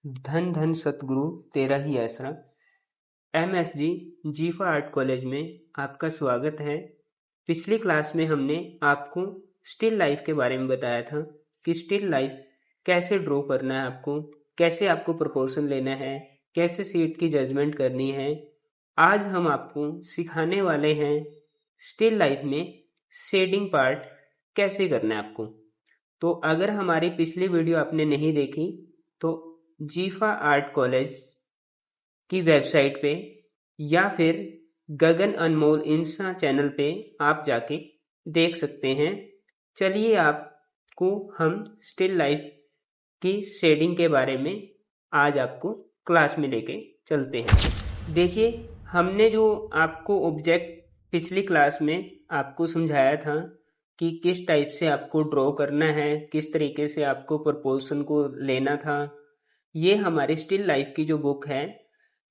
धन धन सतगुरु तेरा ही आसरा। एमएसजी जीफा आर्ट कॉलेज में आपका स्वागत है। पिछली क्लास में हमने आपको स्टिल लाइफ के बारे में बताया था कि स्टिल लाइफ कैसे ड्रॉ करना है, कैसे आपको प्रोपोर्शन लेना है, कैसे सीट की जजमेंट करनी है। आज हम आपको सिखाने वाले हैं स्टिल लाइफ में शेडिंग पार्ट कैसे करना है आपको। तो अगर हमारी पिछली वीडियो आपने नहीं देखी तो जीफा आर्ट कॉलेज की वेबसाइट पे या फिर गगन अनमोल इंस्टा चैनल पे आप जाके देख सकते हैं। चलिए आपको हम स्टिल लाइफ की शेडिंग के बारे में आज आपको क्लास में लेके चलते हैं। देखिए, हमने जो आपको ऑब्जेक्ट पिछली क्लास में आपको समझाया था कि किस टाइप से आपको ड्रॉ करना है, किस तरीके से आपको प्रोपोर्शन को लेना था। ये हमारी स्टिल लाइफ की जो बुक है,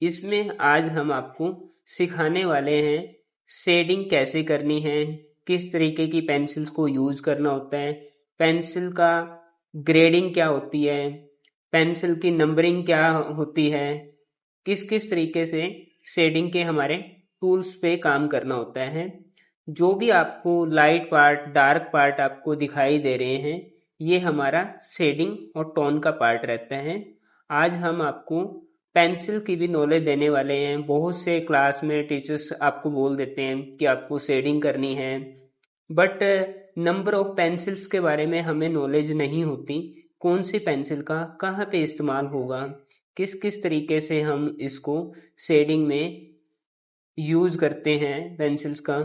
इसमें आज हम आपको सिखाने वाले हैं शेडिंग कैसे करनी है, किस तरीके की पेंसिल्स को यूज करना होता है, पेंसिल का ग्रेडिंग क्या होती है, पेंसिल की नंबरिंग क्या होती है, किस किस तरीके से शेडिंग के हमारे टूल्स पे काम करना होता है। जो भी आपको लाइट पार्ट, डार्क पार्ट आपको दिखाई दे रहे हैं, ये हमारा शेडिंग और टोन का पार्ट रहता है। आज हम आपको पेंसिल की भी नॉलेज देने वाले हैं। बहुत से क्लास में टीचर्स आपको बोल देते हैं कि आपको शेडिंग करनी है, बट नंबर ऑफ पेंसिल्स के बारे में हमें नॉलेज नहीं होती। कौन सी पेंसिल का कहाँ पे इस्तेमाल होगा, किस किस तरीके से हम इसको शेडिंग में यूज करते हैं पेंसिल्स का।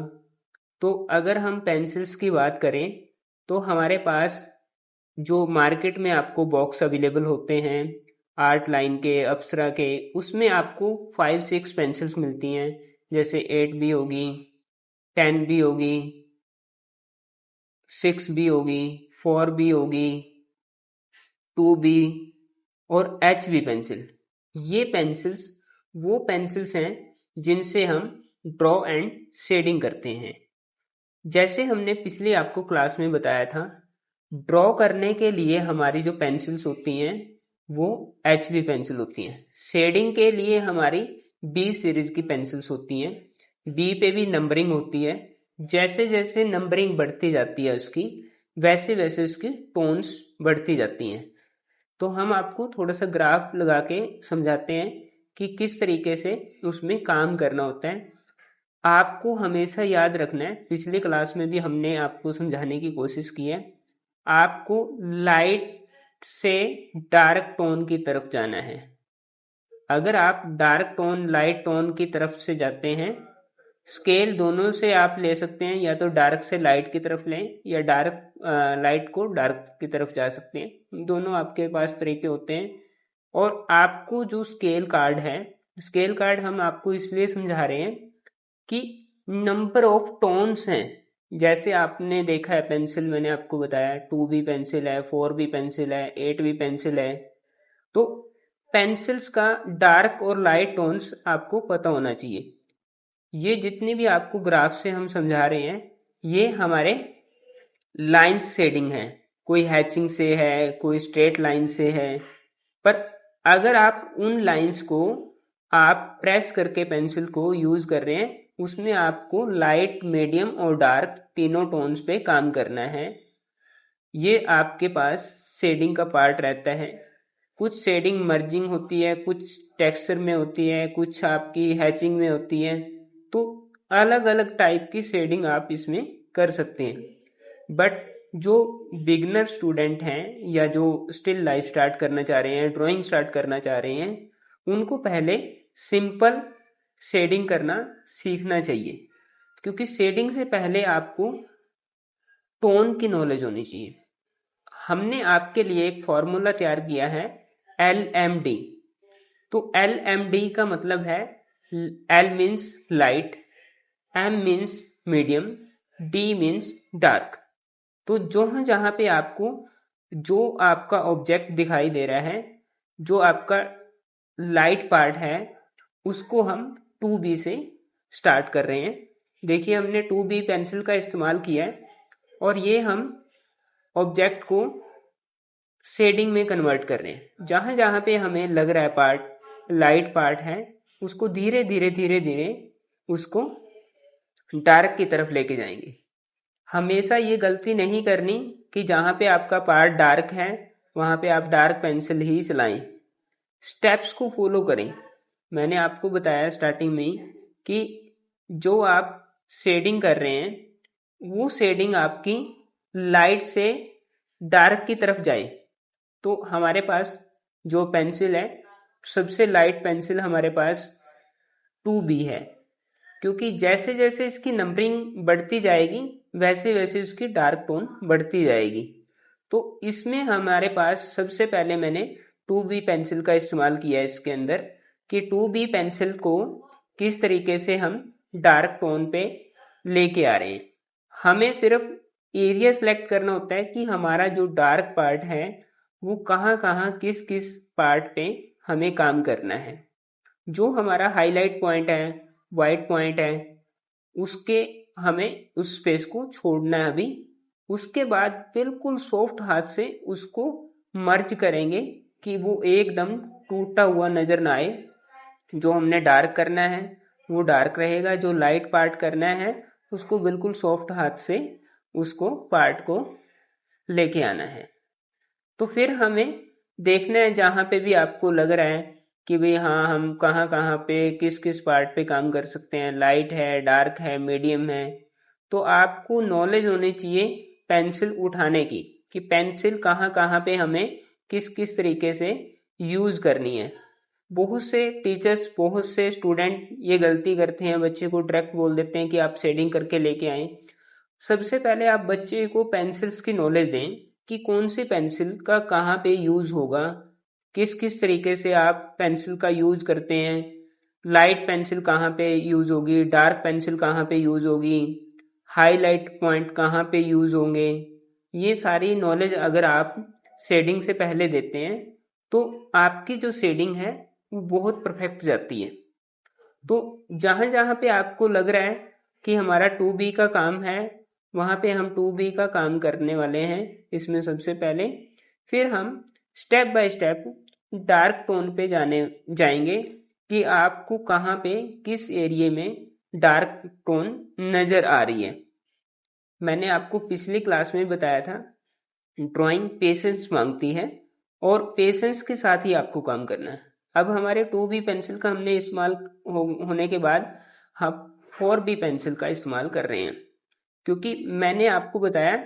तो अगर हम पेंसिल्स की बात करें तो हमारे पास जो मार्केट में आपको बॉक्स अवेलेबल होते हैं आर्ट लाइन के, अप्सरा के, उसमें आपको 5-6 पेंसिल्स मिलती हैं। जैसे 8B होगी, 10B होगी, 6B होगी, 4B होगी, 2B और HB पेंसिल। ये पेंसिल्स वो पेंसिल्स हैं जिनसे हम ड्रॉ एंड शेडिंग करते हैं। जैसे हमने पिछली आपको क्लास में बताया था, ड्रॉ करने के लिए हमारी जो पेंसिल्स होती हैं वो HB पेंसिल होती हैं। शेडिंग के लिए हमारी B सीरीज की पेंसिल्स होती हैं। B पे भी नंबरिंग होती है। जैसे जैसे नंबरिंग बढ़ती जाती है उसकी, वैसे वैसे उसकी टोन्स बढ़ती जाती हैं। तो हम आपको थोड़ा सा ग्राफ लगा के समझाते हैं कि किस तरीके से उसमें काम करना होता है। आपको हमेशा याद रखना है, पिछली क्लास में भी हमने आपको समझाने की कोशिश की है, आपको लाइट से डार्क टोन की तरफ जाना है। अगर आप डार्क टोन लाइट टोन की तरफ से जाते हैं, स्केल दोनों से आप ले सकते हैं, या तो डार्क से लाइट की तरफ लें या डार्क लाइट को डार्क की तरफ जा सकते हैं। दोनों आपके पास तरीके होते हैं। और आपको जो स्केल कार्ड है, स्केल कार्ड हम आपको इसलिए समझा रहे हैं कि नंबर ऑफ टोन्स हैं। जैसे आपने देखा है पेंसिल, मैंने आपको बताया 2B पेंसिल है, 4B पेंसिल है, 8B पेंसिल है। तो पेंसिल्स का डार्क और लाइट टोन्स आपको पता होना चाहिए। ये जितनी भी आपको ग्राफ से हम समझा रहे हैं, ये हमारे लाइंस शेडिंग है। कोई हैचिंग से है, कोई स्ट्रेट लाइन से है। पर अगर आप उन लाइंस को आप प्रेस करके पेंसिल को यूज कर रहे हैं, उसमें आपको लाइट, मीडियम और डार्क तीनों टोन्स पे काम करना है। ये आपके पास शेडिंग का पार्ट रहता है। कुछ शेडिंग मर्जिंग होती है, कुछ टेक्सचर में होती है, कुछ आपकी हैचिंग में होती है। तो अलग अलग टाइप की शेडिंग आप इसमें कर सकते हैं। बट जो बिगनर स्टूडेंट हैं या जो स्टिल लाइफ स्टार्ट करना चाह रहे हैं, ड्राइंग स्टार्ट करना चाह रहे हैं, उनको पहले सिंपल शेडिंग करना सीखना चाहिए। क्योंकि शेडिंग से पहले आपको टोन की नॉलेज होनी चाहिए। हमने आपके लिए एक फॉर्मूला तैयार किया है, LMD। तो LMD का मतलब है L means light, M means medium, D means dark. तो जहां पे आपको जो आपका ऑब्जेक्ट दिखाई दे रहा है, जो आपका लाइट पार्ट है, उसको हम 2B से स्टार्ट कर रहे हैं। देखिए, हमने 2B पेंसिल का इस्तेमाल किया है और ये हम ऑब्जेक्ट को शेडिंग में कन्वर्ट कर रहे हैं। जहां जहां पे हमें लग रहा है पार्ट लाइट पार्ट है, उसको धीरे धीरे धीरे धीरे उसको डार्क की तरफ लेके जाएंगे। हमेशा ये गलती नहीं करनी कि जहां पे आपका पार्ट डार्क है वहां पे आप डार्क पेंसिल ही चलाएं। स्टेप्स को फॉलो करें। मैंने आपको बताया स्टार्टिंग में ही कि जो आप शेडिंग कर रहे हैं वो शेडिंग आपकी लाइट से डार्क की तरफ जाए। तो हमारे पास जो पेंसिल है, सबसे लाइट पेंसिल हमारे पास 2B है, क्योंकि जैसे जैसे इसकी नंबरिंग बढ़ती जाएगी वैसे वैसे उसकी डार्क टोन बढ़ती जाएगी। तो इसमें हमारे पास सबसे पहले मैंने 2B पेंसिल का इस्तेमाल किया है इसके अंदर, कि 2B पेंसिल को किस तरीके से हम डार्क टोन पे लेके आ रहे हैं। हमें सिर्फ एरिया सेलेक्ट करना होता है कि हमारा जो डार्क पार्ट है वो कहाँ कहाँ किस किस पार्ट पे हमें काम करना है। जो हमारा हाईलाइट पॉइंट है, वाइट पॉइंट है, उसके हमें उस स्पेस को छोड़ना है अभी। उसके बाद बिल्कुल सॉफ्ट हाथ से उसको मर्ज करेंगे कि वो एकदम टूटा हुआ नजर ना आए। जो हमने डार्क करना है वो डार्क रहेगा, जो लाइट पार्ट करना है उसको बिल्कुल सॉफ्ट हाथ से उसको पार्ट को लेके आना है। तो फिर हमें देखना है जहाँ पे भी आपको लग रहा है कि भाई हाँ हम कहाँ कहाँ पे किस किस पार्ट पे काम कर सकते हैं, लाइट है, डार्क है, मीडियम है, तो आपको नॉलेज होनी चाहिए पेंसिल उठाने की कि पेंसिल कहाँ कहाँ पे हमें किस किस तरीके से यूज करनी है। बहुत से टीचर्स, बहुत से स्टूडेंट ये गलती करते हैं, बच्चे को डायरेक्ट बोल देते हैं कि आप शेडिंग करके लेके आए। सबसे पहले आप बच्चे को पेंसिल्स की नॉलेज दें कि कौन सी पेंसिल का कहाँ पे यूज होगा, किस किस तरीके से आप पेंसिल का यूज करते हैं, लाइट पेंसिल कहाँ पे यूज होगी, डार्क पेंसिल कहाँ पे यूज होगी, हाईलाइट पॉइंट कहाँ पे यूज होंगे। ये सारी नॉलेज अगर आप शेडिंग से पहले देते हैं तो आपकी जो शेडिंग है वो बहुत परफेक्ट जाती है। तो जहां जहां पे आपको लग रहा है कि हमारा 2B का काम है वहां पे हम 2B का काम करने वाले हैं इसमें सबसे पहले। फिर हम step by step dark tone पे जाएंगे कि आपको कहाँ पे किस एरिया में डार्क टोन नजर आ रही है। मैंने आपको पिछली क्लास में बताया था ड्राइंग पेशेंस मांगती है और पेशेंस के साथ ही आपको काम करना है। अब हमारे 2B पेंसिल का हमने इस्तेमाल होने के बाद हम 4B पेंसिल का इस्तेमाल कर रहे हैं, क्योंकि मैंने आपको बताया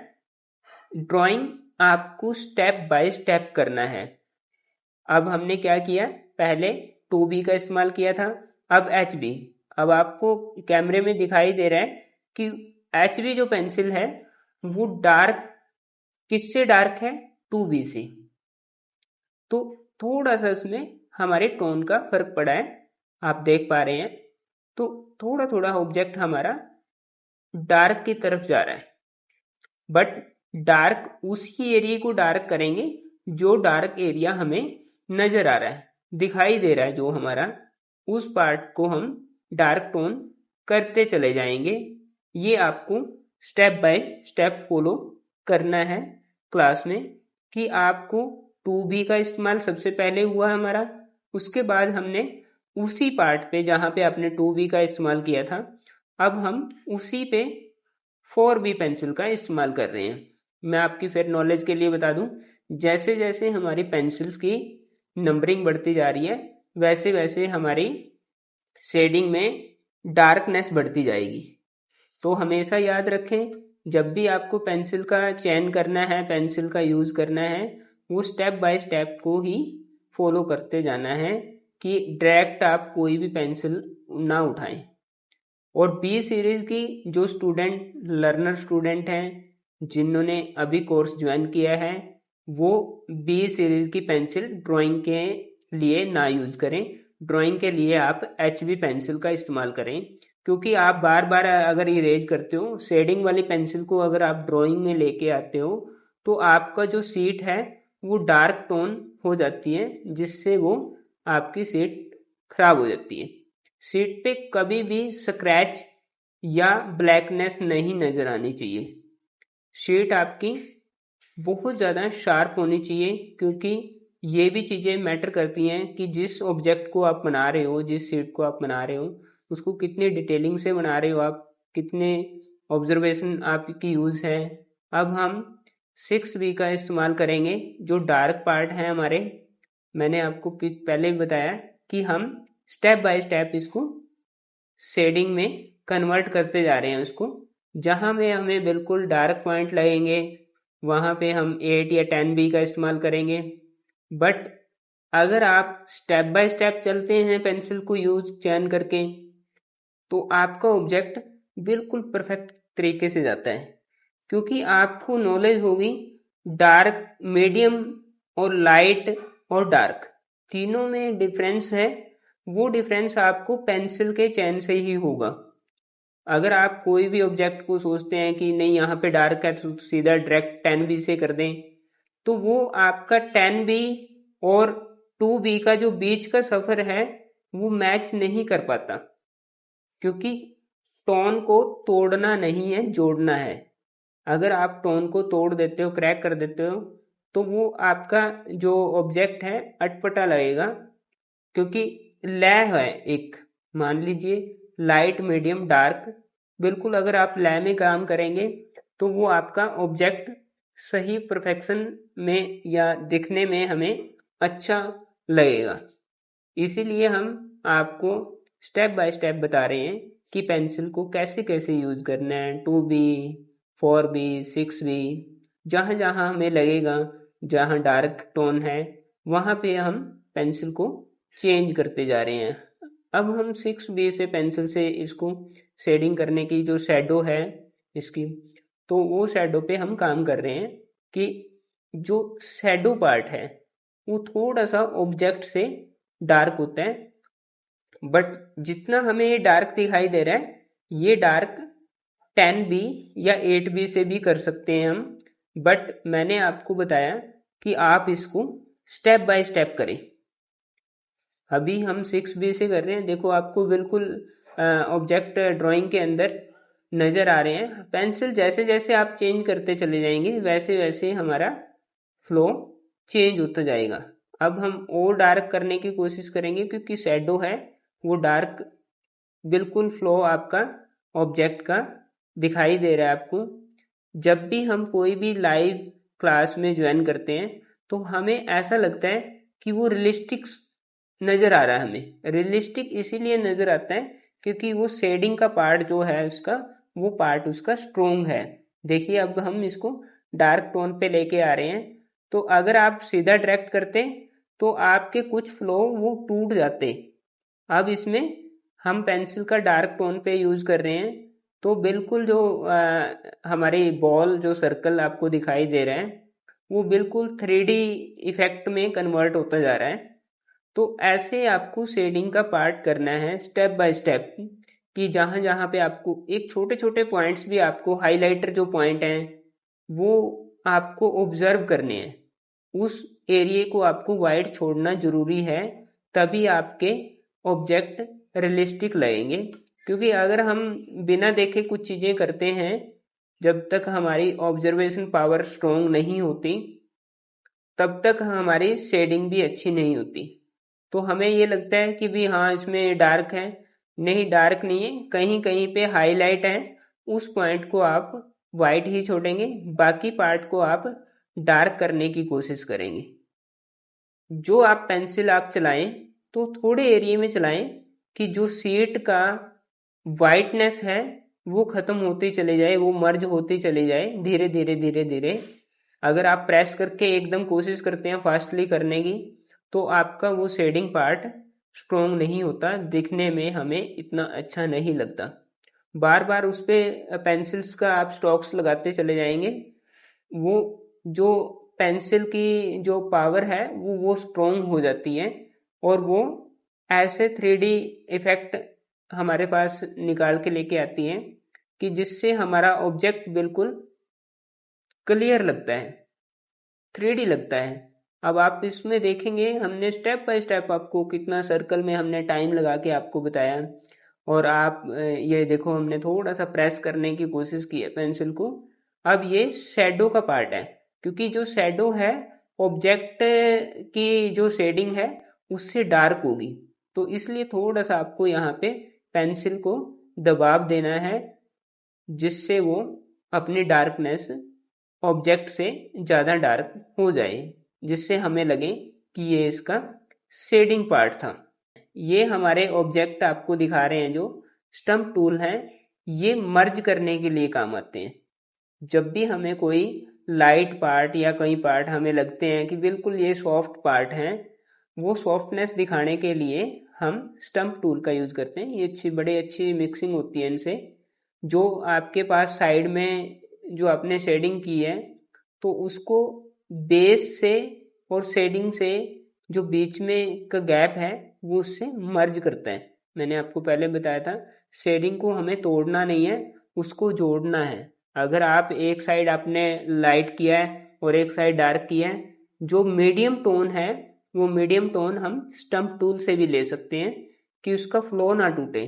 ड्राइंग आपको स्टेप बाय स्टेप करना है। अब हमने क्या किया, पहले 2B का इस्तेमाल किया था, अब HB। अब आपको कैमरे में दिखाई दे रहा है कि HB जो पेंसिल है वो डार्क किससे डार्क है, 2B से। तो थोड़ा सा उसमें हमारे टोन का फर्क पड़ा है, आप देख पा रहे हैं। तो थोड़ा थोड़ा ऑब्जेक्ट हमारा डार्क की तरफ जा रहा है, बट डार्क उसी एरिया को डार्क करेंगे जो डार्क एरिया हमें नजर आ रहा है, दिखाई दे रहा है जो हमारा, उस पार्ट को हम डार्क टोन करते चले जाएंगे। ये आपको स्टेप बाय स्टेप फॉलो करना है क्लास में, कि आपको 2B का इस्तेमाल सबसे पहले हुआ हमारा, उसके बाद हमने उसी पार्ट पे जहां पे आपने 2B का इस्तेमाल किया था अब हम उसी पे 4B पेंसिल का इस्तेमाल कर रहे हैं। मैं आपकी फिर नॉलेज के लिए बता दूं, जैसे जैसे हमारी पेंसिल्स की नंबरिंग बढ़ती जा रही है वैसे वैसे हमारी शेडिंग में डार्कनेस बढ़ती जाएगी। तो हमेशा याद रखें जब भी आपको पेंसिल का चयन करना है, पेंसिल का यूज करना है, वो स्टेप बाय स्टेप को ही फॉलो करते जाना है कि डायरेक्ट आप कोई भी पेंसिल ना उठाएं। और बी सीरीज की जो स्टूडेंट लर्नर स्टूडेंट हैं जिन्होंने अभी कोर्स ज्वाइन किया है वो बी सीरीज की पेंसिल ड्राइंग के लिए ना यूज करें। ड्राइंग के लिए आप HB पेंसिल का इस्तेमाल करें, क्योंकि आप बार बार अगर इरेज करते हो, शेडिंग वाली पेंसिल को अगर आप ड्राइंग में लेके आते हो तो आपका जो शीट है वो डार्क टोन हो जाती है, जिससे वो आपकी शीट खराब हो जाती है। शीट पे कभी भी स्क्रैच या ब्लैकनेस नहीं नजर आनी चाहिए। शीट आपकी बहुत ज़्यादा शार्प होनी चाहिए, क्योंकि ये भी चीज़ें मैटर करती हैं कि जिस ऑब्जेक्ट को आप बना रहे हो, जिस सीट को आप बना रहे हो, उसको कितनी डिटेलिंग से बना रहे हो आप, कितने ऑब्जर्वेशन आपकी यूज़ है। अब हम 6B का इस्तेमाल करेंगे। जो डार्क पार्ट है हमारे, मैंने आपको पहले भी बताया कि हम स्टेप बाय स्टेप इसको शेडिंग में कन्वर्ट करते जा रहे हैं उसको। जहाँ में हमें बिल्कुल डार्क पॉइंट लगेंगे वहाँ पे हम 8 या 10B का इस्तेमाल करेंगे। बट अगर आप स्टेप बाय स्टेप चलते हैं पेंसिल को यूज चयन करके, तो आपका ऑब्जेक्ट बिल्कुल परफेक्ट तरीके से जाता है, क्योंकि आपको नॉलेज होगी डार्क, मीडियम और लाइट और डार्क तीनों में डिफरेंस है। वो डिफरेंस आपको पेंसिल के चयन से ही होगा। अगर आप कोई भी ऑब्जेक्ट को सोचते हैं कि नहीं यहाँ पे डार्क है तो सीधा डायरेक्ट 10B से कर दें, तो वो आपका 10B और 2B का जो बीच का सफर है वो मैच नहीं कर पाता, क्योंकि टोन को तोड़ना नहीं है, जोड़ना है। अगर आप टोन को तोड़ देते हो, क्रैक कर देते हो, तो वो आपका जो ऑब्जेक्ट है अटपटा लगेगा, क्योंकि लय है एक, मान लीजिए लाइट, मीडियम, डार्क, बिल्कुल अगर आप लय में काम करेंगे तो वो आपका ऑब्जेक्ट सही परफेक्शन में या दिखने में हमें अच्छा लगेगा। इसीलिए हम आपको स्टेप बाय स्टेप बता रहे हैं कि पेंसिल को कैसे कैसे यूज करना है। 2B, 4B, 6B, जहाँ जहाँ हमें लगेगा जहाँ डार्क टोन है वहाँ पे हम पेंसिल को चेंज करते जा रहे हैं। अब हम 6B से पेंसिल से इसको शेडिंग करने की जो शैडो है इसकी, तो वो शैडो पे हम काम कर रहे हैं कि जो शैडो पार्ट है वो थोड़ा सा ऑब्जेक्ट से डार्क होता है। बट जितना हमें ये डार्क दिखाई दे रहा है, ये डार्क 10B या 8B से भी कर सकते हैं हम। बट मैंने आपको बताया कि आप इसको स्टेप बाय स्टेप करें। अभी हम 6B से कर रहे हैं, देखो आपको बिल्कुल ऑब्जेक्ट ड्राइंग के अंदर नज़र आ रहे हैं। पेंसिल जैसे जैसे आप चेंज करते चले जाएंगे वैसे वैसे हमारा फ्लो चेंज होता जाएगा। अब हम और डार्क करने की कोशिश करेंगे, क्योंकि शैडो है वो डार्क बिल्कुल फ्लो आपका ऑब्जेक्ट का दिखाई दे रहा है आपको। जब भी हम कोई भी लाइव क्लास में ज्वाइन करते हैं तो हमें ऐसा लगता है कि वो रियलिस्टिक नज़र आ रहा है। हमें रियलिस्टिक इसीलिए नज़र आता है क्योंकि वो शेडिंग का पार्ट जो है उसका, वो पार्ट उसका स्ट्रोंग है। देखिए अब हम इसको डार्क टोन पे लेके आ रहे हैं, तो अगर आप सीधा डायरेक्ट करते तो आपके कुछ फ्लो वो टूट जाते। अब इसमें हम पेंसिल का डार्क टोन पे यूज कर रहे हैं, तो बिल्कुल जो हमारी बॉल जो सर्कल आपको दिखाई दे रहा है वो बिल्कुल 3D इफेक्ट में कन्वर्ट होता जा रहा है। तो ऐसे आपको शेडिंग का पार्ट करना है स्टेप बाय स्टेप, कि जहाँ जहाँ पे आपको एक छोटे छोटे पॉइंट्स भी, आपको हाइलाइटर जो पॉइंट हैं वो आपको ऑब्जर्व करने हैं। उस एरिया को आपको वाइड छोड़ना जरूरी है, तभी आपके ऑब्जेक्ट रियलिस्टिक लगेंगे। क्योंकि अगर हम बिना देखे कुछ चीज़ें करते हैं, जब तक हमारी ऑब्जर्वेशन पावर स्ट्रोंग नहीं होती तब तक हमारी शेडिंग भी अच्छी नहीं होती। तो हमें ये लगता है कि भी हाँ इसमें डार्क है, नहीं डार्क नहीं है, कहीं कहीं पे हाईलाइट है, उस पॉइंट को आप वाइट ही छोड़ेंगे, बाकी पार्ट को आप डार्क करने की कोशिश करेंगे। जो आप पेंसिल आप चलाएं तो थोड़े एरिया में चलाएं कि जो सीट का वाइटनेस है वो खत्म होती चले जाए, वो मर्ज होती चली जाए धीरे धीरे धीरे धीरे। अगर आप प्रेस करके एकदम कोशिश करते हैं फास्टली करने की, तो आपका वो शेडिंग पार्ट स्ट्रोंग नहीं होता, दिखने में हमें इतना अच्छा नहीं लगता। बार बार उस पर पेंसिल्स का आप स्ट्रोक्स लगाते चले जाएंगे, वो जो पेंसिल की जो पावर है वो स्ट्रोंग हो जाती है, और वो ऐसे 3D इफेक्ट हमारे पास निकाल के लेके आती है कि जिससे हमारा ऑब्जेक्ट बिल्कुल क्लियर लगता है, 3D लगता है। अब आप इसमें देखेंगे हमने स्टेप बाय स्टेप आपको कितना सर्कल में हमने टाइम लगा के आपको बताया, और आप ये देखो हमने थोड़ा सा प्रेस करने की कोशिश की है पेंसिल को। अब ये शेडो का पार्ट है, क्योंकि जो शेडो है ऑब्जेक्ट की जो शेडिंग है उससे डार्क होगी। तो इसलिए थोड़ा सा आपको यहाँ पे पेंसिल को दबाव देना है जिससे वो अपनी डार्कनेस ऑब्जेक्ट से ज़्यादा डार्क हो जाए, जिससे हमें लगे कि ये इसका शेडिंग पार्ट था। ये हमारे ऑब्जेक्ट आपको दिखा रहे हैं जो स्टम्प टूल हैं, ये मर्ज करने के लिए काम आते हैं। जब भी हमें कोई लाइट पार्ट या कई पार्ट हमें लगते हैं कि बिल्कुल ये सॉफ्ट पार्ट हैं, वो सॉफ्टनेस दिखाने के लिए हम स्टम्प टूल का यूज करते हैं। ये बड़ी अच्छी मिक्सिंग होती है इनसे। जो आपके पास साइड में जो आपने शेडिंग की है तो उसको बेस से और शेडिंग से जो बीच में का गैप है वो उससे मर्ज करता है। मैंने आपको पहले बताया था शेडिंग को हमें तोड़ना नहीं है, उसको जोड़ना है। अगर आप एक साइड आपने लाइट किया है और एक साइड डार्क किया है, जो मीडियम टोन है वो मीडियम टोन हम स्टम्प टूल से भी ले सकते हैं कि उसका फ्लो ना टूटे।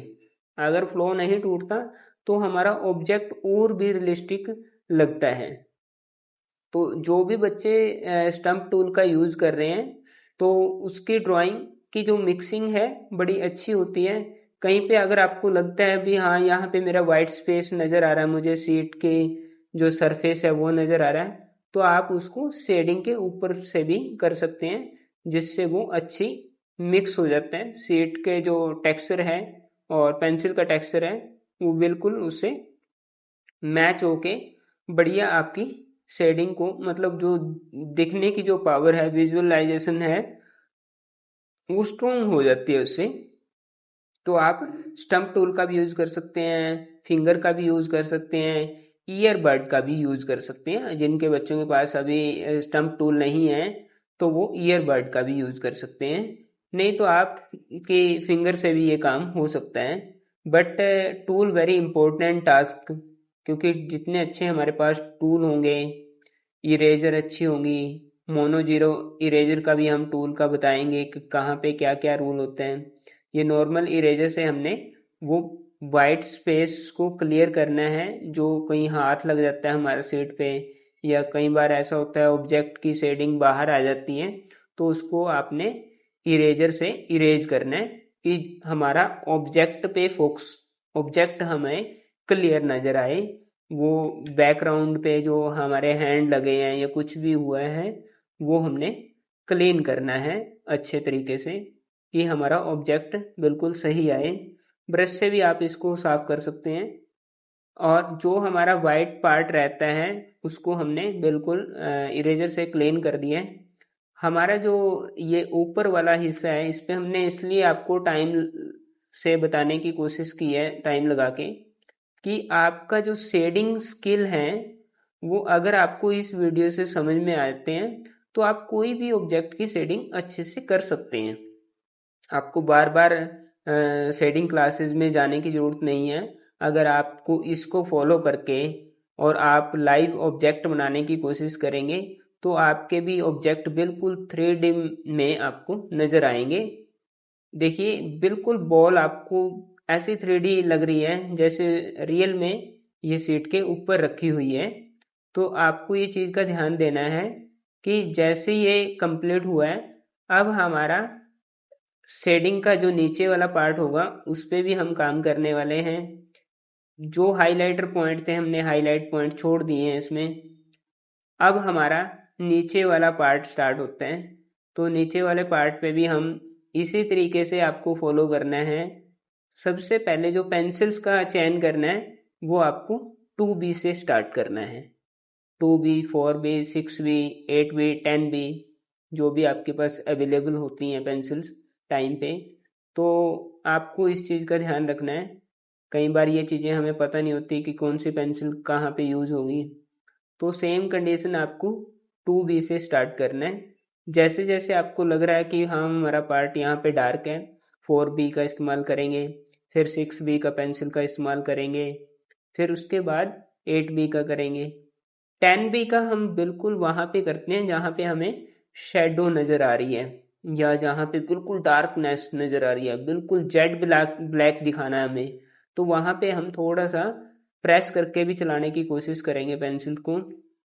अगर फ्लो नहीं टूटता तो हमारा ऑब्जेक्ट और भी रियलिस्टिक लगता है। तो जो भी बच्चे स्टम्प टूल का यूज कर रहे हैं तो उसकी ड्राइंग की जो मिक्सिंग है बड़ी अच्छी होती है। कहीं पे अगर आपको लगता है भी हाँ यहाँ पे मेरा वाइट स्पेस नजर आ रहा है, मुझे सीट के जो सरफेस है वो नजर आ रहा है, तो आप उसको शेडिंग के ऊपर से भी कर सकते हैं जिससे वो अच्छी मिक्स हो जाते हैं। सीट के जो टेक्सचर है और पेंसिल का टेक्सचर है वो बिल्कुल उससे मैच होके बढ़िया आपकी शेडिंग को, मतलब जो दिखने की जो पावर है, विजुअलाइजेशन है, वो स्ट्रोंग हो जाती है उससे। तो आप स्टम्प टूल का भी यूज कर सकते हैं, फिंगर का भी यूज कर सकते हैं, ईयरबड का भी यूज कर सकते हैं। जिनके बच्चों के पास अभी स्टम्प टूल नहीं है तो वो ईयरबड का भी यूज कर सकते हैं, नहीं तो आप के फिंगर से भी ये काम हो सकता है। But tool very important task, क्योंकि जितने अच्छे हमारे पास टूल होंगे, इरेजर अच्छी होंगी। मोनो जीरो इरेजर का भी हम टूल का बताएंगे कि कहाँ पे क्या क्या रूल होते हैं। ये नॉर्मल इरेजर से हमने वो वाइट स्पेस को क्लियर करना है जो कहीं हाथ लग जाता है हमारे सीट पे, या कई बार ऐसा होता है ऑब्जेक्ट की शेडिंग बाहर आ जाती है, तो उसको आपने इरेजर से इरेज करना है कि हमारा ऑब्जेक्ट पे फोकस, ऑब्जेक्ट हमें क्लियर नजर आए। वो बैकग्राउंड पे जो हमारे हैंड लगे हैं या कुछ भी हुआ है वो हमने क्लीन करना है अच्छे तरीके से कि हमारा ऑब्जेक्ट बिल्कुल सही आए। ब्रश से भी आप इसको साफ कर सकते हैं। और जो हमारा वाइट पार्ट रहता है उसको हमने बिल्कुल इरेजर से क्लीन कर दिया है। हमारा जो ये ऊपर वाला हिस्सा है इस पे हमने इसलिए आपको टाइम से बताने की कोशिश की है, टाइम लगा के, कि आपका जो शेडिंग स्किल है वो अगर आपको इस वीडियो से समझ में आते हैं तो आप कोई भी ऑब्जेक्ट की शेडिंग अच्छे से कर सकते हैं। आपको बार बार शेडिंग क्लासेस में जाने की ज़रूरत नहीं है। अगर आपको इसको फॉलो करके और आप लाइव ऑब्जेक्ट बनाने की कोशिश करेंगे तो आपके भी ऑब्जेक्ट बिल्कुल 3D में आपको नज़र आएंगे। देखिए बिल्कुल बॉल आपको ऐसी 3D लग रही है जैसे रियल में ये सीट के ऊपर रखी हुई है। तो आपको ये चीज़ का ध्यान देना है कि जैसे ये कंप्लीट हुआ है अब हमारा शेडिंग का जो नीचे वाला पार्ट होगा उस पे भी हम काम करने वाले हैं। जो हाइलाइटर पॉइंट थे हमने हाईलाइट पॉइंट छोड़ दिए हैं इसमें। अब हमारा नीचे वाला पार्ट स्टार्ट होता है। तो नीचे वाले पार्ट पे भी हम इसी तरीके से आपको फॉलो करना है। सबसे पहले जो पेंसिल्स का चयन करना है वो आपको 2B से स्टार्ट करना है। 2B, 4B, 6B, 8B, 10B, जो भी आपके पास अवेलेबल होती हैं पेंसिल्स टाइम पे, तो आपको इस चीज़ का ध्यान रखना है। कई बार ये चीज़ें हमें पता नहीं होती कि कौन सी पेंसिल कहाँ पे यूज़ होगी। तो सेम कंडीशन आपको 2B से स्टार्ट करना है। जैसे जैसे आपको लग रहा है कि हाँ हमारा पार्ट यहाँ पे डार्क है, 4B का इस्तेमाल करेंगे, फिर 6B का पेंसिल का इस्तेमाल करेंगे, फिर उसके बाद 8B का करेंगे। 10B का हम बिल्कुल वहाँ पे करते हैं जहाँ पे हमें शेडो नज़र आ रही है या जहाँ पे बिल्कुल डार्कनेस नज़र आ रही है, बिल्कुल जेड ब्लैक ब्लैक दिखाना है हमें, तो वहाँ पे हम थोड़ा सा प्रेस करके भी चलाने की कोशिश करेंगे पेंसिल को।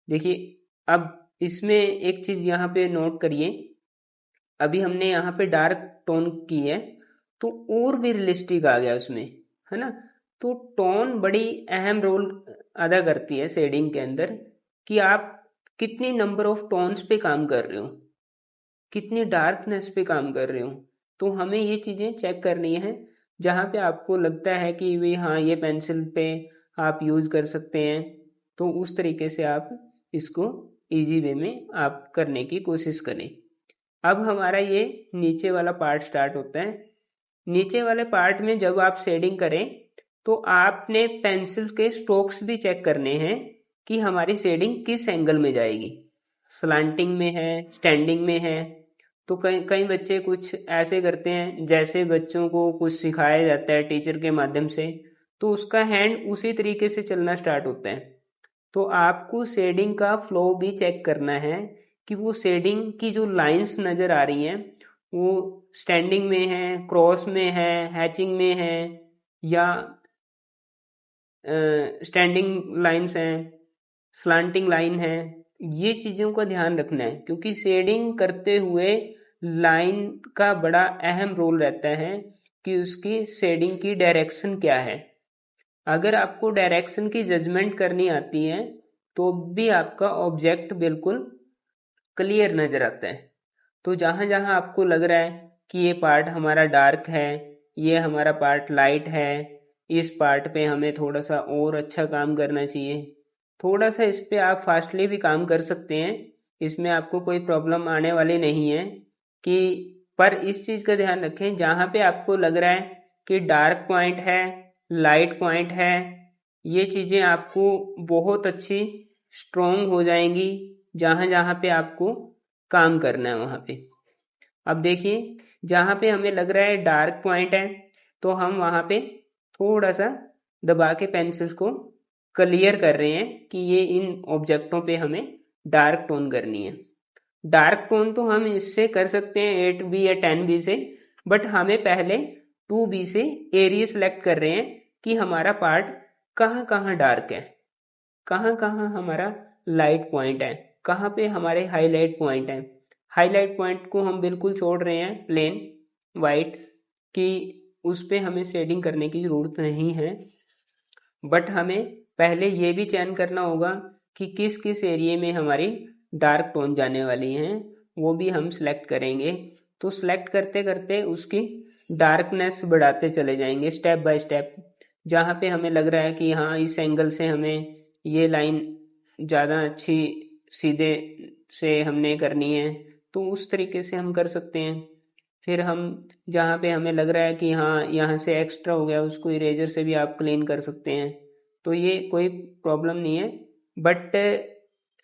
देखिए अब इसमें एक चीज यहाँ पे नोट करिए, अभी हमने यहाँ पे डार्क टोन की है तो और भी रियलिस्टिक आ गया उसमें, है ना। तो टोन बड़ी अहम रोल अदा करती है शेडिंग के अंदर, कि आप कितनी नंबर ऑफ टोन्स पे काम कर रहे हो, कितनी डार्कनेस पे काम कर रहे हो। तो हमें ये चीज़ें चेक करनी है, जहाँ पे आपको लगता है कि भाई हाँ ये पेंसिल पे आप यूज़ कर सकते हैं, तो उस तरीके से आप इसको इजी वे में आप करने की कोशिश करें। अब हमारा ये नीचे वाला पार्ट स्टार्ट होता है। नीचे वाले पार्ट में जब आप शेडिंग करें तो आपने पेंसिल के स्ट्रोक्स भी चेक करने हैं कि हमारी शेडिंग किस एंगल में जाएगी, स्लांटिंग में है, स्टैंडिंग में है। तो कई कई बच्चे कुछ ऐसे करते हैं जैसे बच्चों को कुछ सिखाया जाता है टीचर के माध्यम से, तो उसका हैंड उसी तरीके से चलना स्टार्ट होता है। तो आपको शेडिंग का फ्लो भी चेक करना है कि वो शेडिंग की जो लाइंस नज़र आ रही हैं वो स्टैंडिंग में है, क्रॉस में है, हैचिंग में है, या स्टैंडिंग लाइंस हैं, स्लांटिंग लाइन है। ये चीज़ों का ध्यान रखना है, क्योंकि शेडिंग करते हुए लाइन का बड़ा अहम रोल रहता है कि उसकी शेडिंग की डायरेक्शन क्या है। अगर आपको डायरेक्शन की जजमेंट करनी आती है तो भी आपका ऑब्जेक्ट बिल्कुल क्लियर नज़र आता है। तो जहाँ जहाँ आपको लग रहा है कि ये पार्ट हमारा डार्क है, ये हमारा पार्ट लाइट है, इस पार्ट पे हमें थोड़ा सा और अच्छा काम करना चाहिए, थोड़ा सा इस पे आप फास्टली भी काम कर सकते हैं, इसमें आपको कोई प्रॉब्लम आने वाली नहीं है। कि पर इस चीज़ का ध्यान रखें, जहाँ पे आपको लग रहा है कि डार्क पॉइंट है, लाइट पॉइंट है, ये चीज़ें आपको बहुत अच्छी स्ट्रोंग हो जाएंगी जहाँ जहाँ पे आपको काम करना है वहाँ पे। अब देखिए, जहाँ पे हमें लग रहा है डार्क पॉइंट है तो हम वहाँ पे थोड़ा सा दबा के पेंसिल्स को क्लियर कर रहे हैं कि ये इन ऑब्जेक्टों पे हमें डार्क टोन करनी है। डार्क टोन तो हम इससे कर सकते हैं 8B या 10B से, बट हमें पहले 2B से एरिया सेलेक्ट कर रहे हैं कि हमारा पार्ट कहाँ कहाँ डार्क है, कहाँ कहाँ हमारा लाइट पॉइंट है, कहाँ पे हमारे हाईलाइट पॉइंट है। हाईलाइट पॉइंट को हम बिल्कुल छोड़ रहे हैं प्लेन वाइट, कि उस पे हमें शेडिंग करने की ज़रूरत नहीं है। बट हमें पहले ये भी चयन करना होगा कि किस किस एरिया में हमारी डार्क टोन जाने वाली हैं, वो भी हम सिलेक्ट करेंगे। तो सिलेक्ट करते करते उसकी डार्कनेस बढ़ाते चले जाएंगे स्टेप बाय स्टेप। जहाँ पे हमें लग रहा है कि हाँ इस एंगल से हमें ये लाइन ज़्यादा अच्छी सीधे से हमने करनी है, तो उस तरीके से हम कर सकते हैं। फिर हम जहाँ पे हमें लग रहा है कि हाँ यहाँ से एक्स्ट्रा हो गया, उसको इरेजर से भी आप क्लीन कर सकते हैं, तो ये कोई प्रॉब्लम नहीं है। बट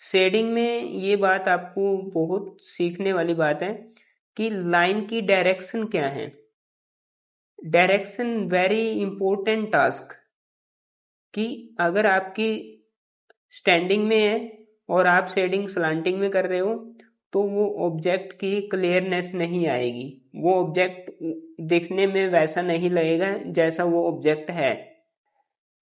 शेडिंग में ये बात आपको बहुत सीखने वाली बात है कि लाइन की डायरेक्शन क्या है। डायरेक्शन वेरी इंपॉर्टेंट टास्क, कि अगर आपकी स्टैंडिंग में है और आप शेडिंग स्लांटिंग में कर रहे हो तो वो ऑब्जेक्ट की क्लियरनेस नहीं आएगी, वो ऑब्जेक्ट दिखने में वैसा नहीं लगेगा जैसा वो ऑब्जेक्ट है।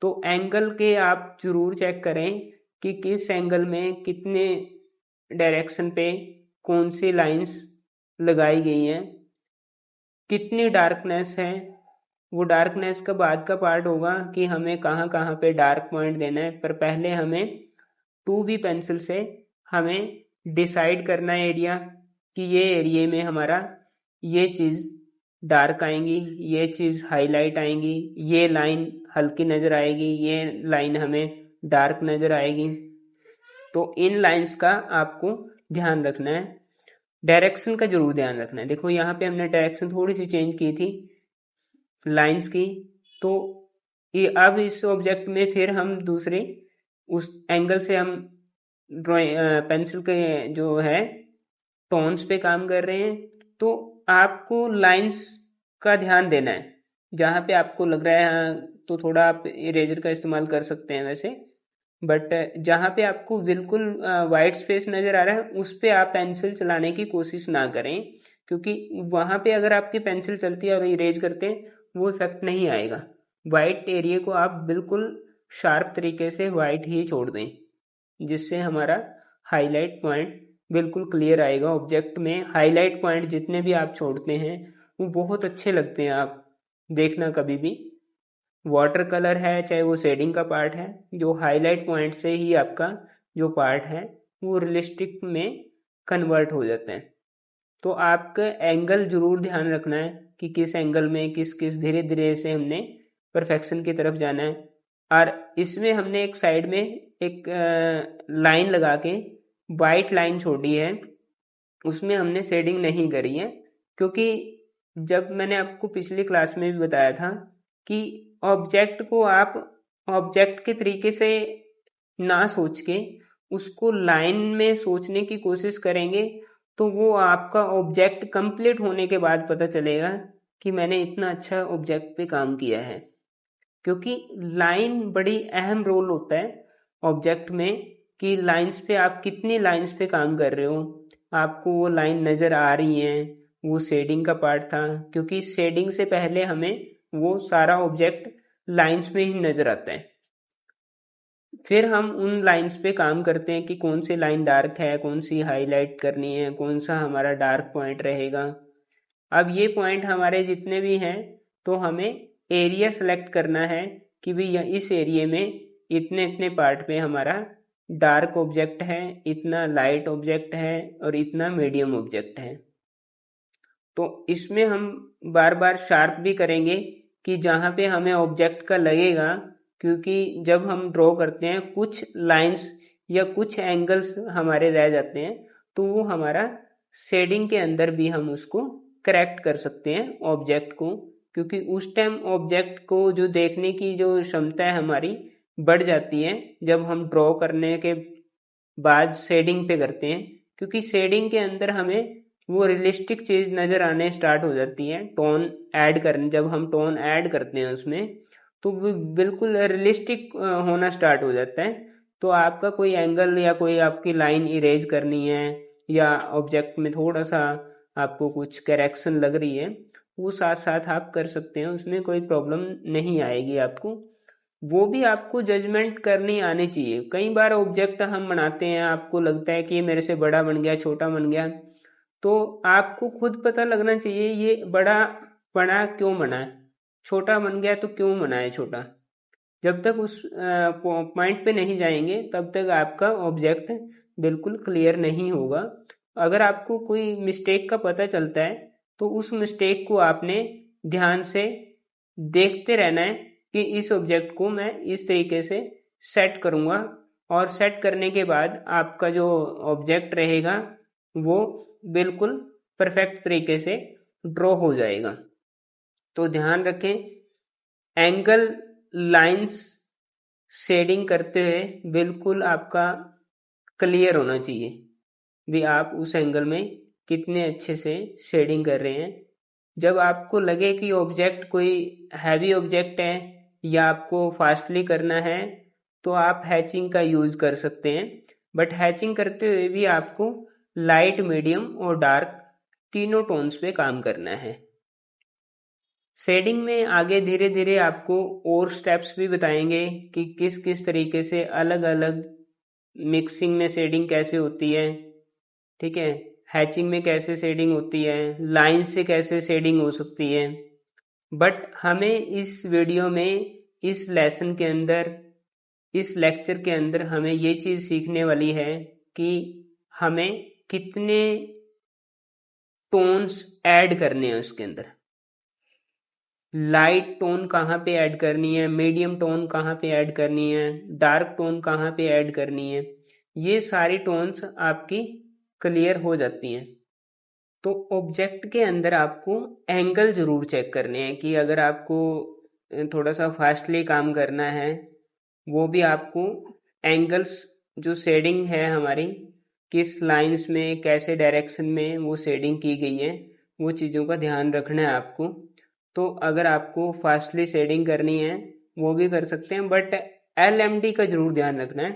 तो एंगल के आप जरूर चेक करें कि किस एंगल में कितने डायरेक्शन पे कौन सी लाइंस लगाई गई हैं, कितनी डार्कनेस है। वो डार्कनेस का बाद का पार्ट होगा कि हमें कहाँ कहाँ पे डार्क पॉइंट देना है, पर पहले हमें 2B पेंसिल से हमें डिसाइड करना है एरिया, कि ये एरिया में हमारा ये चीज़ डार्क आएंगी, ये चीज़ हाईलाइट आएंगी, ये लाइन हल्की नज़र आएगी, ये लाइन हमें डार्क नज़र आएगी। तो इन लाइंस का आपको ध्यान रखना है, डायरेक्शन का जरूर ध्यान रखना है। देखो यहाँ पे हमने डायरेक्शन थोड़ी सी चेंज की थी लाइंस की, तो ये अब इस ऑब्जेक्ट में फिर हम दूसरे उस एंगल से हम ड्राइंग पेंसिल के जो है टोन्स पे काम कर रहे हैं। तो आपको लाइंस का ध्यान देना है, जहाँ पे आपको लग रहा है हाँ तो थोड़ा आप इरेजर का इस्तेमाल कर सकते हैं वैसे, बट जहाँ पे आपको बिल्कुल वाइट स्पेस नज़र आ रहा है उस पे आप पेंसिल चलाने की कोशिश ना करें, क्योंकि वहाँ पे अगर आपकी पेंसिल चलती है और इरेज करते हैं वो इफेक्ट नहीं आएगा। वाइट एरिया को आप बिल्कुल शार्प तरीके से वाइट ही छोड़ दें, जिससे हमारा हाईलाइट पॉइंट बिल्कुल क्लियर आएगा। ऑब्जेक्ट में हाईलाइट पॉइंट जितने भी आप छोड़ते हैं वो बहुत अच्छे लगते हैं। आप देखना कभी भी वाटर कलर है चाहे वो शेडिंग का पार्ट है, जो हाईलाइट पॉइंट से ही आपका जो पार्ट है वो रियलिस्टिक में कन्वर्ट हो जाता है। तो आपका एंगल जरूर ध्यान रखना है कि किस एंगल में किस किस धीरे धीरे से हमने परफेक्शन की तरफ जाना है। और इसमें हमने एक साइड में एक लाइन लगा के वाइट लाइन छोड़ी है, उसमें हमने शेडिंग नहीं करी है, क्योंकि जब मैंने आपको पिछली क्लास में भी बताया था कि ऑब्जेक्ट को आप ऑब्जेक्ट के तरीके से ना सोच के उसको लाइन में सोचने की कोशिश करेंगे तो वो आपका ऑब्जेक्ट कंप्लीट होने के बाद पता चलेगा कि मैंने इतना अच्छा ऑब्जेक्ट पे काम किया है। क्योंकि लाइन बड़ी अहम रोल होता है ऑब्जेक्ट में कि लाइंस पे आप कितनी लाइंस पे काम कर रहे हो, आपको वो लाइन नज़र आ रही हैं, वो शेडिंग का पार्ट था। क्योंकि शेडिंग से पहले हमें वो सारा ऑब्जेक्ट लाइंस में ही नज़र आता है। फिर हम उन लाइंस पे काम करते हैं कि कौन सी लाइन डार्क है, कौन सी हाईलाइट करनी है, कौन सा हमारा डार्क पॉइंट रहेगा। अब ये पॉइंट हमारे जितने भी हैं तो हमें एरिया सेलेक्ट करना है कि भाई इस एरिया में इतने इतने पार्ट पे हमारा डार्क ऑब्जेक्ट है, इतना लाइट ऑब्जेक्ट है और इतना मीडियम ऑब्जेक्ट है। तो इसमें हम बार बार शार्प भी करेंगे कि जहाँ पे हमें ऑब्जेक्ट का लगेगा, क्योंकि जब हम ड्रॉ करते हैं कुछ लाइंस या कुछ एंगल्स हमारे रह जाते हैं तो वो हमारा शेडिंग के अंदर भी हम उसको करेक्ट कर सकते हैं ऑब्जेक्ट को। क्योंकि उस टाइम ऑब्जेक्ट को जो देखने की जो क्षमता है हमारी बढ़ जाती है जब हम ड्रॉ करने के बाद शेडिंग पे करते हैं। क्योंकि शेडिंग के अंदर हमें वो रियलिस्टिक चीज़ नज़र आने स्टार्ट हो जाती है। टोन ऐड करने जब हम टोन ऐड करते हैं उसमें तो वो बिल्कुल रियलिस्टिक होना स्टार्ट हो जाता है। तो आपका कोई एंगल या कोई आपकी लाइन इरेज करनी है या ऑब्जेक्ट में थोड़ा सा आपको कुछ करेक्शन लग रही है, वो साथ साथ आप कर सकते हैं, उसमें कोई प्रॉब्लम नहीं आएगी आपको। वो भी आपको जजमेंट करनी आनी चाहिए। कई बार ऑब्जेक्ट हम बनाते हैं, आपको लगता है कि ये मेरे से बड़ा बन गया, छोटा बन गया, तो आपको खुद पता लगना चाहिए ये बड़ा बना क्यों बना है, छोटा बन गया तो क्यों बना है छोटा। जब तक उस पॉइंट पे नहीं जाएंगे तब तक आपका ऑब्जेक्ट बिल्कुल क्लियर नहीं होगा। अगर आपको कोई मिस्टेक का पता चलता है तो उस मिस्टेक को आपने ध्यान से देखते रहना है कि इस ऑब्जेक्ट को मैं इस तरीके से सेट करूँगा, और सेट करने के बाद आपका जो ऑब्जेक्ट रहेगा वो बिल्कुल परफेक्ट तरीके से ड्रॉ हो जाएगा। तो ध्यान रखें, एंगल लाइंस शेडिंग करते हुए बिल्कुल आपका क्लियर होना चाहिए भी आप उस एंगल में कितने अच्छे से शेडिंग कर रहे हैं। जब आपको लगे कि ऑब्जेक्ट कोई हैवी ऑब्जेक्ट है या आपको फास्टली करना है तो आप हैचिंग का यूज़ कर सकते हैं। बट हैचिंग करते हुए भी आपको लाइट, मीडियम और डार्क तीनों टोन्स पे काम करना है। शेडिंग में आगे धीरे धीरे आपको और स्टेप्स भी बताएंगे कि किस किस तरीके से अलग अलग मिक्सिंग में शेडिंग कैसे होती है, ठीक है, हैचिंग में कैसे शेडिंग होती है, लाइन से कैसे शेडिंग हो सकती है। बट हमें इस वीडियो में, इस लेसन के अंदर, इस लेक्चर के अंदर हमें ये चीज़ सीखने वाली है कि हमें कितने टोन्स ऐड करने हैं उसके अंदर। लाइट टोन कहाँ पे ऐड करनी है, मीडियम टोन कहाँ पे ऐड करनी है, डार्क टोन कहाँ पे ऐड करनी है, ये सारी टोन्स आपकी क्लियर हो जाती हैं। तो ऑब्जेक्ट के अंदर आपको एंगल ज़रूर चेक करने हैं कि अगर आपको थोड़ा सा फास्टली काम करना है, वो भी आपको एंगल्स जो शेडिंग है हमारी किस लाइंस में कैसे डायरेक्शन में वो शेडिंग की गई है, वो चीज़ों का ध्यान रखना है आपको। तो अगर आपको फास्टली शेडिंग करनी है वो भी कर सकते हैं, बट LMD का ज़रूर ध्यान रखना है।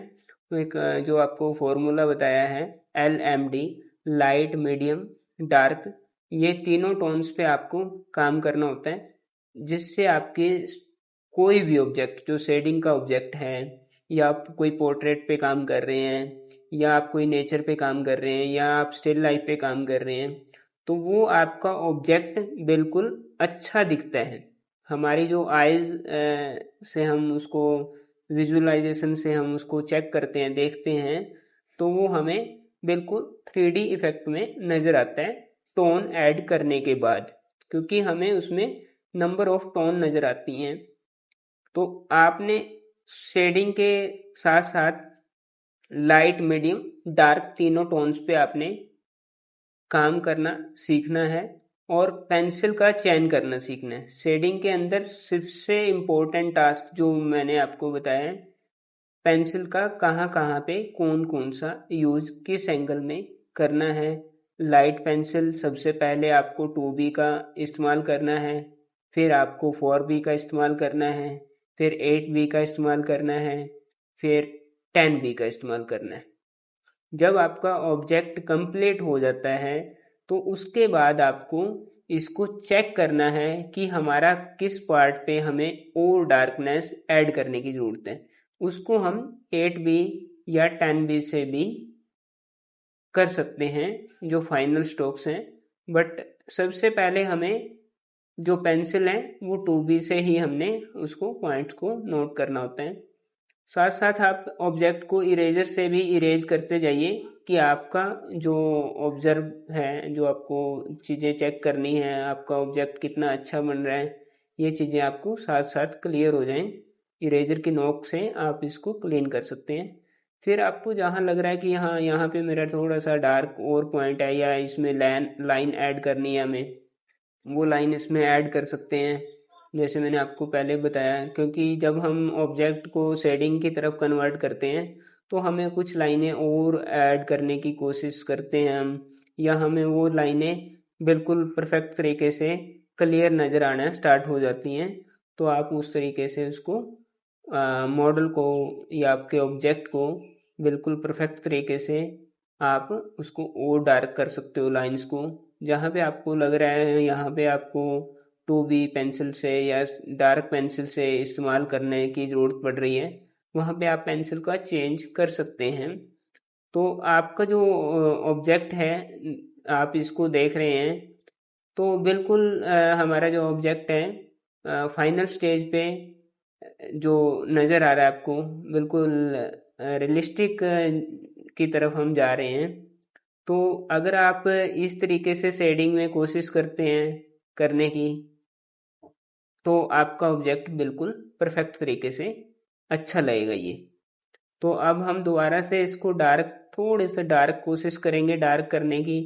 तो एक जो आपको फॉर्मूला बताया है LMD, लाइट, मीडियम, डार्क, ये तीनों टोन्स पे आपको काम करना होता है, जिससे आपके कोई भी ऑब्जेक्ट जो शेडिंग का ऑब्जेक्ट है या आप कोई पोर्ट्रेट पे काम कर रहे हैं या आप कोई नेचर पे काम कर रहे हैं या आप स्टिल लाइफ पे काम कर रहे हैं, तो वो आपका ऑब्जेक्ट बिल्कुल अच्छा दिखता है। हमारी जो आइज़ से हम उसको विजुअलाइजेशन से हम उसको चेक करते हैं, देखते हैं, तो वो हमें बिल्कुल 3D इफेक्ट में नज़र आता है टोन ऐड करने के बाद, क्योंकि हमें उसमें नंबर ऑफ टोन नज़र आती हैं। तो आपने शेडिंग के साथ साथ लाइट, मीडियम, डार्क तीनों टोन्स पे आपने काम करना सीखना है और पेंसिल का चयन करना सीखना है। शेडिंग के अंदर सबसे इम्पोर्टेंट टास्क जो मैंने आपको बताया है, पेंसिल का कहाँ कहाँ पे कौन कौन सा यूज किस एंगल में करना है। लाइट पेंसिल सबसे पहले आपको 2B का इस्तेमाल करना है, फिर आपको 4B का इस्तेमाल करना है, फिर 8B का इस्तेमाल करना है, फिर 10B का इस्तेमाल करना है। जब आपका ऑब्जेक्ट कंप्लीट हो जाता है तो उसके बाद आपको इसको चेक करना है कि हमारा किस पार्ट पे हमें और डार्कनेस ऐड करने की ज़रूरत है। उसको हम 8B या 10B से भी कर सकते हैं, जो फाइनल स्ट्रोक्स हैं। बट सबसे पहले हमें जो पेंसिल है वो 2B से ही हमने उसको पॉइंट्स को नोट करना होता है। साथ साथ आप ऑब्जेक्ट को इरेजर से भी इरेज करते जाइए कि आपका जो ऑब्जर्व है, जो आपको चीज़ें चेक करनी है, आपका ऑब्जेक्ट कितना अच्छा बन रहा है, ये चीज़ें आपको साथ साथ क्लियर हो जाएं। इरेजर की नोक से आप इसको क्लीन कर सकते हैं। फिर आपको जहाँ लग रहा है कि हाँ, यहाँ पे मेरा थोड़ा सा डार्क और पॉइंट है या इसमें लाइन ऐड करनी है हमें, वो लाइन इसमें ऐड कर सकते हैं, जैसे मैंने आपको पहले बताया। क्योंकि जब हम ऑब्जेक्ट को शेडिंग की तरफ कन्वर्ट करते हैं तो हमें कुछ लाइनें और ऐड करने की कोशिश करते हैं हम, या हमें वो लाइनें बिल्कुल परफेक्ट तरीके से क्लियर नज़र आना स्टार्ट हो जाती हैं। तो आप उस तरीके से उसको मॉडल को या आपके ऑब्जेक्ट को बिल्कुल परफेक्ट तरीके से आप उसको और डार्क कर सकते हो लाइंस को। जहाँ पे आपको लग रहा है यहाँ पे आपको 2B पेंसिल से या डार्क पेंसिल से इस्तेमाल करने की ज़रूरत पड़ रही है, वहाँ पे आप पेंसिल का चेंज कर सकते हैं। तो आपका जो ऑब्जेक्ट है, आप इसको देख रहे हैं, तो बिल्कुल हमारा जो ऑब्जेक्ट है फाइनल स्टेज पे जो नज़र आ रहा है आपको, बिल्कुल रियलिस्टिक की तरफ हम जा रहे हैं। तो अगर आप इस तरीके से शेडिंग में कोशिश करते हैं करने की, तो आपका ऑब्जेक्ट बिल्कुल परफेक्ट तरीके से अच्छा लगेगा ये। तो अब हम दोबारा से इसको डार्क, थोड़े से डार्क कोशिश करेंगे डार्क करने की,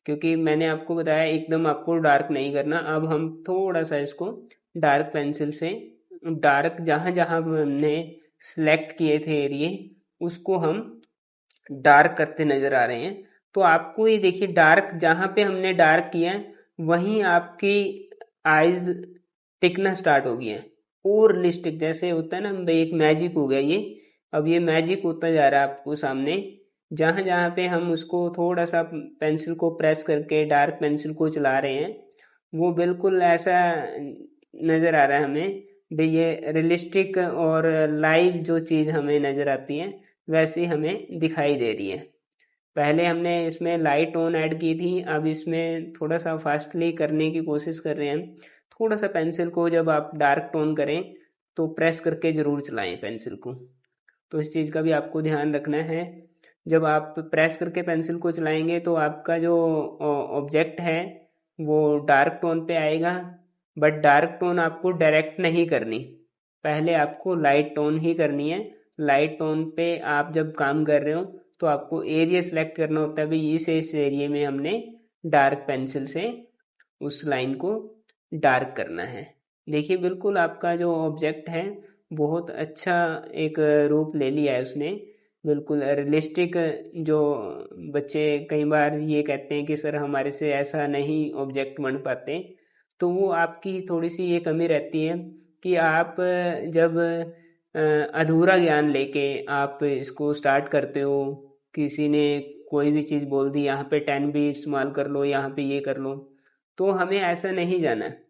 क्योंकि मैंने आपको बताया एकदम आपको डार्क नहीं करना। अब हम थोड़ा सा इसको डार्क पेंसिल से डार्क जहाँ जहाँ हमने सेलेक्ट किए थे एरिए, उसको हम डार्क करते नज़र आ रहे हैं। तो आपको ये देखिए, डार्क जहाँ पे हमने डार्क किया है वहीं आपकी आइज टिकना स्टार्ट हो गया है और लिस्टिक, जैसे होता है ना भाई, एक मैजिक हो गया ये। अब ये मैजिक होता जा रहा है आपको सामने। जहाँ जहाँ पे हम उसको थोड़ा सा पेंसिल को प्रेस करके डार्क पेंसिल को चला रहे हैं, वो बिल्कुल ऐसा नज़र आ रहा है हमें भाई, ये रियलिस्टिक और लाइव जो चीज़ हमें नज़र आती है वैसी हमें दिखाई दे रही है। पहले हमने इसमें लाइट टोन ऐड की थी, अब इसमें थोड़ा सा फास्टली करने की कोशिश कर रहे हैं। थोड़ा सा पेंसिल को जब आप डार्क टोन करें तो प्रेस करके ज़रूर चलाएं पेंसिल को। तो इस चीज़ का भी आपको ध्यान रखना है। जब आप प्रेस करके पेंसिल को चलाएंगे तो आपका जो ऑब्जेक्ट है वो डार्क टोन पे आएगा, बट डार्क टोन आपको डायरेक्ट नहीं करनी, पहले आपको लाइट टोन ही करनी है। लाइट टोन पे आप जब काम कर रहे हो तो आपको एरिया सेलेक्ट करना होता है, भाई इस एरिया में हमने डार्क पेंसिल से उस लाइन को डार्क करना है। देखिए बिल्कुल आपका जो ऑब्जेक्ट है बहुत अच्छा एक रूप ले लिया है उसने, बिल्कुल रियलिस्टिक। जो बच्चे कई बार ये कहते हैं कि सर हमारे से ऐसा नहीं ऑब्जेक्ट बन पाते, तो वो आपकी थोड़ी सी ये कमी रहती है कि आप जब अधूरा ज्ञान लेके आप इसको स्टार्ट करते हो, किसी ने कोई भी चीज़ बोल दी यहाँ पे 10B इस्तेमाल कर लो, यहाँ पे ये कर लो, तो हमें ऐसा नहीं जाना है,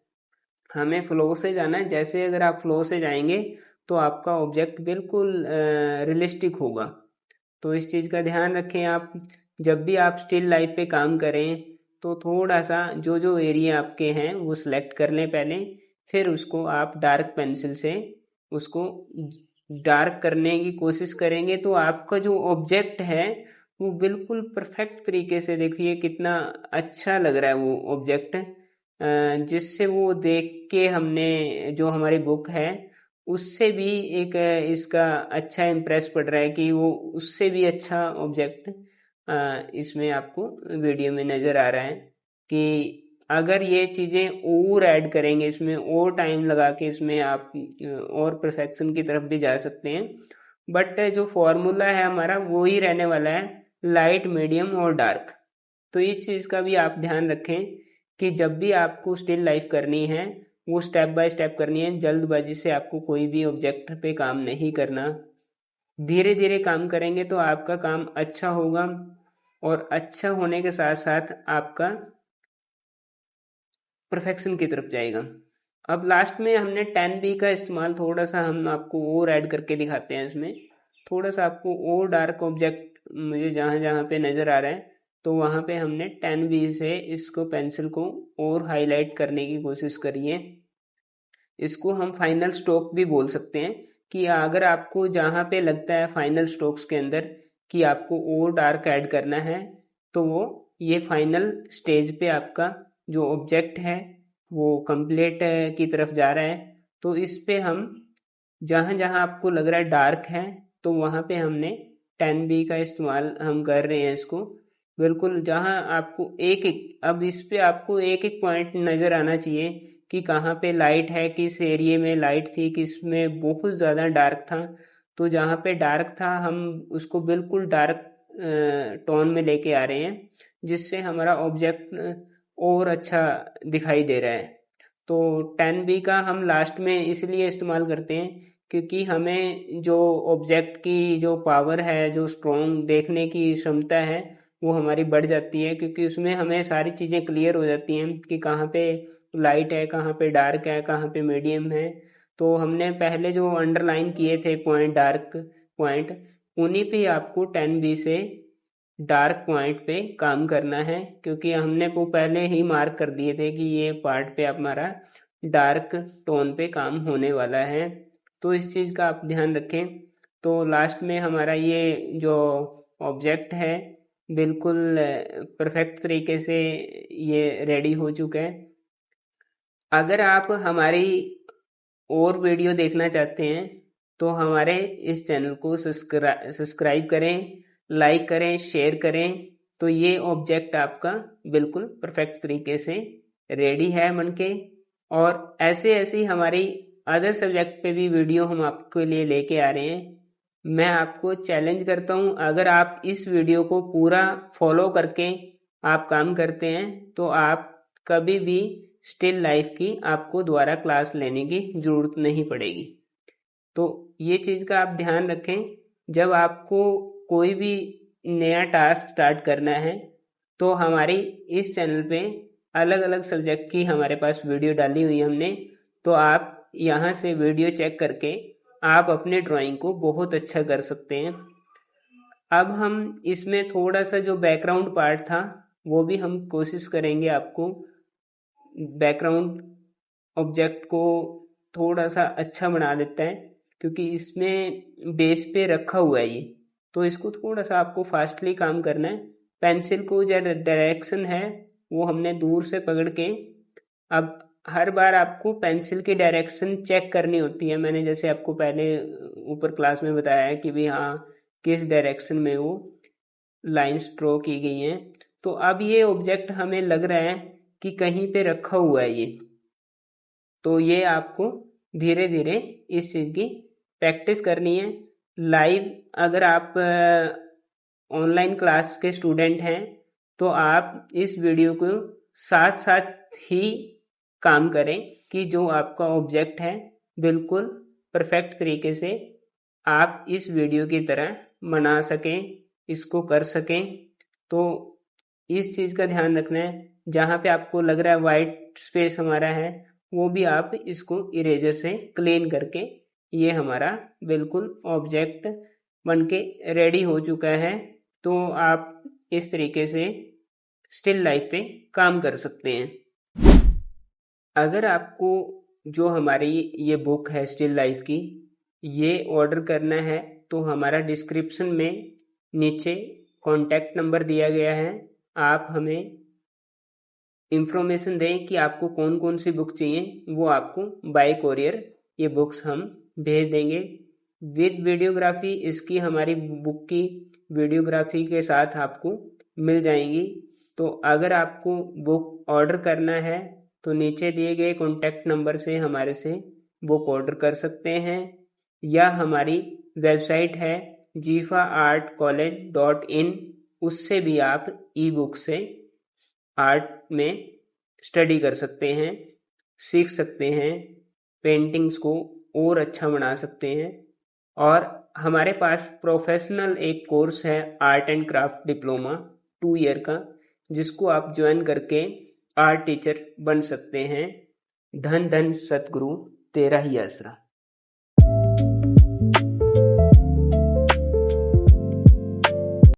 हमें फ्लो से जाना है। जैसे अगर आप फ्लो से जाएंगे तो आपका ऑब्जेक्ट बिल्कुल रियलिस्टिक होगा। तो इस चीज़ का ध्यान रखें आप। जब भी आप स्टिल लाइफ पे काम करें तो थोड़ा सा जो जो एरिया आपके हैं वो सिलेक्ट कर लें पहले, फिर उसको आप डार्क पेंसिल से उसको डार्क करने की कोशिश करेंगे तो आपका जो ऑब्जेक्ट है वो बिल्कुल परफेक्ट तरीके से, देखिए कितना अच्छा लग रहा है वो ऑब्जेक्ट, जिससे वो देख के हमने जो हमारी बुक है उससे भी एक इसका अच्छा इम्प्रेस पड़ रहा है कि वो उससे भी अच्छा ऑब्जेक्ट इसमें आपको वीडियो में नज़र आ रहा है। कि अगर ये चीज़ें और ऐड करेंगे इसमें और टाइम लगा के इसमें आप और परफेक्शन की तरफ भी जा सकते हैं, बट जो फॉर्मूला है हमारा वो ही रहने वाला है, लाइट मीडियम और डार्क। तो इस चीज़ का भी आप ध्यान रखें कि जब भी आपको स्टिल लाइफ करनी है वो स्टेप बाय स्टेप करनी है, जल्दबाजी से आपको कोई भी ऑब्जेक्ट पे काम नहीं करना। धीरे धीरे काम करेंगे तो आपका काम अच्छा होगा और अच्छा होने के साथ साथ आपका परफेक्शन की तरफ जाएगा। अब लास्ट में हमने 10B का इस्तेमाल थोड़ा सा हम आपको और ऐड करके दिखाते हैं। इसमें थोड़ा सा आपको और डार्क ऑब्जेक्ट मुझे जहाँ जहाँ पे नज़र आ रहा है तो वहाँ पे हमने 10B से इसको पेंसिल को और हाईलाइट करने की कोशिश करी है। इसको हम फाइनल स्ट्रोक भी बोल सकते हैं कि अगर आपको जहाँ पे लगता है फाइनल स्ट्रोक्स के अंदर कि आपको और डार्क ऐड करना है तो वो ये फाइनल स्टेज पे आपका जो ऑब्जेक्ट है वो कंप्लीट की तरफ जा रहा है। तो इस पे हम जहाँ जहाँ आपको लग रहा है डार्क है तो वहाँ पे हमने 10B का इस्तेमाल हम कर रहे हैं इसको। बिल्कुल जहाँ आपको एक एक, अब इस पे आपको एक एक पॉइंट नज़र आना चाहिए कि कहाँ पे लाइट है, किस एरिया में लाइट थी, किस में बहुत ज़्यादा डार्क था। तो जहाँ पे डार्क था हम उसको बिल्कुल डार्क टोन में लेके आ रहे हैं जिससे हमारा ऑब्जेक्ट और अच्छा दिखाई दे रहा है। तो 10B का हम लास्ट में इसलिए इस्तेमाल करते हैं क्योंकि हमें जो ऑब्जेक्ट की जो पावर है, जो स्ट्रॉन्ग देखने की क्षमता है वो हमारी बढ़ जाती है, क्योंकि उसमें हमें सारी चीज़ें क्लियर हो जाती हैं कि कहाँ पे लाइट है, कहाँ पे डार्क है, कहाँ पे मीडियम है। तो हमने पहले जो अंडरलाइन किए थे पॉइंट, डार्क पॉइंट, उन्हीं पे आपको 10B से डार्क पॉइंट पे काम करना है, क्योंकि हमने वो पहले ही मार्क कर दिए थे कि ये पार्ट पे हमारा डार्क टोन पे काम होने वाला है। तो इस चीज़ का आप ध्यान रखें। तो लास्ट में हमारा ये जो ऑब्जेक्ट है बिल्कुल परफेक्ट तरीके से ये रेडी हो चुका है। अगर आप हमारी और वीडियो देखना चाहते हैं तो हमारे इस चैनल को सब्सक्राइब करें, लाइक करें, शेयर करें। तो ये ऑब्जेक्ट आपका बिल्कुल परफेक्ट तरीके से रेडी है बनके। और ऐसे ऐसी हमारी अदर सब्जेक्ट पे भी वीडियो हम आपके लिए लेके आ रहे हैं। मैं आपको चैलेंज करता हूँ, अगर आप इस वीडियो को पूरा फॉलो करके आप काम करते हैं तो आप कभी भी स्टिल लाइफ की आपको दोबारा क्लास लेने की ज़रूरत नहीं पड़ेगी। तो ये चीज़ का आप ध्यान रखें, जब आपको कोई भी नया टास्क स्टार्ट करना है तो हमारी इस चैनल पे अलग अलग सब्जेक्ट की हमारे पास वीडियो डाली हुई है हमने। तो आप यहाँ से वीडियो चेक करके आप अपने ड्राइंग को बहुत अच्छा कर सकते हैं। अब हम इसमें थोड़ा सा जो बैकग्राउंड पार्ट था वो भी हम कोशिश करेंगे आपको बैकग्राउंड ऑब्जेक्ट को थोड़ा सा अच्छा बना देता है, क्योंकि इसमें बेस पे रखा हुआ है ये। तो इसको थोड़ा सा आपको फास्टली काम करना है। पेंसिल को जो डायरेक्शन है वो हमने दूर से पकड़ के, अब हर बार आपको पेंसिल की डायरेक्शन चेक करनी होती है। मैंने जैसे आपको पहले ऊपर क्लास में बताया है कि भी हाँ किस डायरेक्शन में वो लाइंस ड्रॉ की गई हैं। तो अब ये ऑब्जेक्ट हमें लग रहा है कि कहीं पे रखा हुआ है ये, तो ये आपको धीरे धीरे इस चीज़ की प्रैक्टिस करनी है। लाइव अगर आप ऑनलाइन क्लास के स्टूडेंट हैं तो आप इस वीडियो को साथ साथ ही काम करें कि जो आपका ऑब्जेक्ट है बिल्कुल परफेक्ट तरीके से आप इस वीडियो की तरह बना सकें, इसको कर सकें। तो इस चीज़ का ध्यान रखना है, जहाँ पे आपको लग रहा है वाइट स्पेस हमारा है वो भी आप इसको इरेजर से क्लीन करके ये हमारा बिल्कुल ऑब्जेक्ट बन के रेडी हो चुका है। तो आप इस तरीके से स्टिल लाइफ पे काम कर सकते हैं। अगर आपको जो हमारी ये बुक है स्टिल लाइफ की, ये ऑर्डर करना है तो हमारा डिस्क्रिप्शन में नीचे कॉन्टैक्ट नंबर दिया गया है। आप हमें इंफॉर्मेशन दें कि आपको कौन कौन सी बुक चाहिए, वो आपको बाय कोरियर ये बुक्स हम भेज देंगे विद वीडियोग्राफी। इसकी हमारी बुक की वीडियोग्राफी के साथ आपको मिल जाएंगी। तो अगर आपको बुक ऑर्डर करना है तो नीचे दिए गए कॉन्टैक्ट नंबर से हमारे से बुक ऑर्डर कर सकते हैं, या हमारी वेबसाइट है jifaartcollege.in, उससे भी आप ई बुक से आर्ट में स्टडी कर सकते हैं, सीख सकते हैं, पेंटिंग्स को और अच्छा बना सकते हैं। और हमारे पास प्रोफेशनल एक कोर्स है art and craft diploma 2 year का, जिसको आप ज्वाइन करके आर्ट टीचर बन सकते हैं। धन धन सतगुरु तेरा ही आसरा।